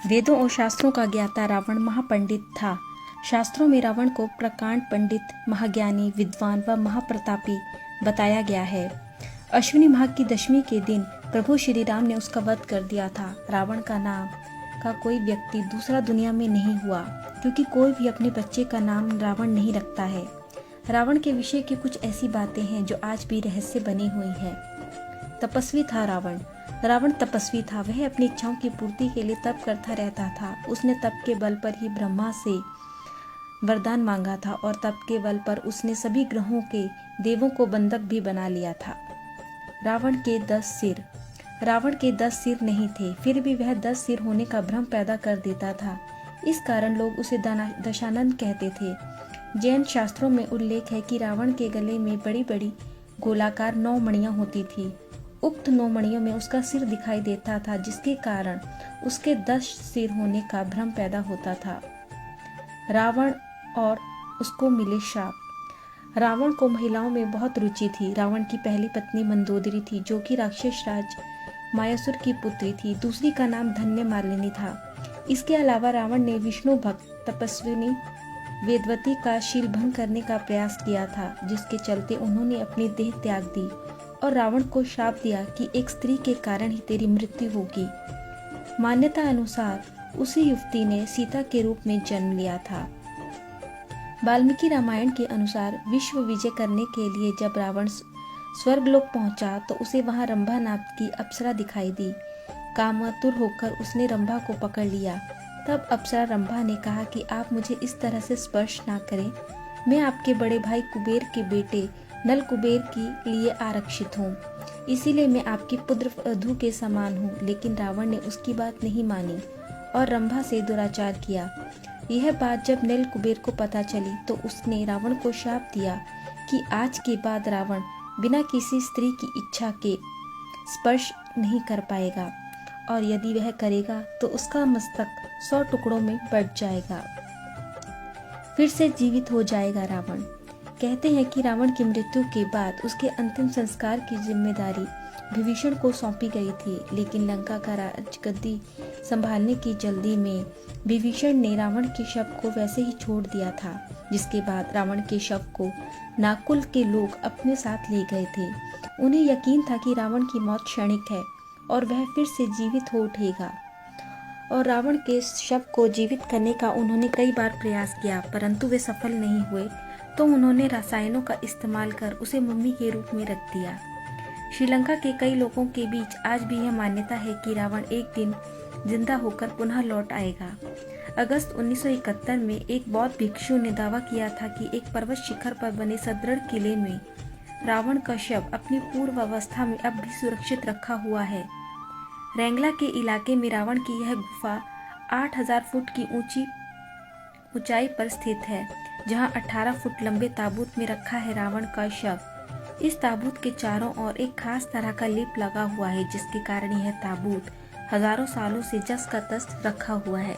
वेदों और शास्त्रों का ज्ञाता रावण महापंडित था। शास्त्रों में रावण को प्रकांड पंडित, महाज्ञानी, विद्वान व महाप्रतापी बताया गया है। अश्विनी माह की दशमी के दिन प्रभु श्री राम ने उसका वध कर दिया था। रावण का नाम का कोई व्यक्ति दूसरा दुनिया में नहीं हुआ, क्योंकि कोई भी अपने बच्चे का नाम रावण नहीं रखता है। रावण के विषय की कुछ ऐसी बातें हैं जो आज भी रहस्य बनी हुई है। तपस्वी था रावण। रावण तपस्वी था। वह अपनी इच्छाओं की पूर्ति के लिए तप करता रहता था। उसने तप के बल पर ही ब्रह्मा से वरदान मांगा था और तप के बल पर उसने सभी ग्रहों के देवों को बंधक भी बना लिया था। रावण के 10 सिर। रावण के 10 सिर नहीं थे, फिर भी वह 10 सिर होने का भ्रम पैदा कर देता था। इस कारण लोग उसे दशानंद कहते थे। जैन शास्त्रों में उल्लेख है कि रावण के गले में बड़ी बड़ी गोलाकार 9 मणियां होती थी। उक्त 9 मणियों में उसका सिर दिखाई देता था, जिसके कारण उसके 10 सिर होने का भ्रम पैदा होता था। रावण और उसको मिले शाप। रावण को महिलाओं में बहुत रुचि थी। रावण की पहली पत्नी मंदोदरी थी, जो कि राक्षस राज मायासुर की पुत्री थी। दूसरी का नाम धन्य मालिनी था। इसके अलावा रावण ने विष्णु भक्त तपस्विनी वेदवती का शील भंग करने का प्रयास किया था, जिसके चलते उन्होंने अपनी देह त्याग दी और रावण को शाप दिया कि एक स्त्री के कारण ही तेरी मृत्यु होगी। मान्यता अनुसार उसी युवती ने सीता के रूप में जन्म लिया था। वाल्मीकि रामायण के अनुसार विश्व विजय करने के लिए जब रावण स्वर्गलोक पहुंचा तो उसे वहां रंभा नाम की अप्सरा दिखाई दी। कामातुर होकर उसने रंभा को पकड़ लिया। तब अप्सरा रंभा ने कहा कि आप मुझे इस तरह से स्पर्श ना करें, मैं आपके बड़े भाई कुबेर के बेटे नल कुबेर के लिए आरक्षित हूँ, इसीलिए मैं आपकी पुत्र वधू के समान हूँ। लेकिन रावण ने उसकी बात नहीं मानी और रंभा से दुराचार किया। यह बात जब नल कुबेर को पता चली तो उसने रावण को शाप दिया कि आज के बाद रावण बिना किसी स्त्री की इच्छा के स्पर्श नहीं कर पाएगा, और यदि वह करेगा तो उसका मस्तक 100 टुकड़ों में बट जाएगा। फिर से जीवित हो जाएगा रावण। कहते हैं कि रावण की मृत्यु के बाद उसके अंतिम संस्कार की जिम्मेदारी विभीषण को सौंपी गई थी, लेकिन लंका का राजगद्दी संभालने की जल्दी में विभीषण ने रावण के शव को वैसे ही छोड़ दिया था, जिसके बाद रावण के शव को नाकुल के लोग अपने साथ ले गए थे। उन्हें यकीन था कि रावण की मौत क्षणिक है और वह फिर से जीवित हो उठेगा, और रावण के शव को जीवित करने का उन्होंने कई बार प्रयास किया, परंतु वे सफल नहीं हुए। तो उन्होंने रसायनों का इस्तेमाल कर उसे मम्मी के रूप में रख दिया। श्रीलंका के कई लोगों के बीच आज भी यह मान्यता है कि रावण एक दिन जिंदा होकर पुनः लौट आएगा। अगस्त 1971 में एक बौद्ध भिक्षु ने दावा किया था कि एक पर्वत शिखर पर बने सुदृढ़ किले में रावण का शव अपनी पूर्व अवस्था में अब भी सुरक्षित रखा हुआ है। रैंगला के इलाके में रावण की यह गुफा 8000 फुट की ऊंचाई पर स्थित है, जहां 18 फुट लंबे ताबूत में रखा है रावण का शव। इस ताबूत के चारों ओर एक खास तरह का लेप लगा हुआ है, जिसके कारण यह ताबूत हजारों सालों से जस का तस रखा हुआ है।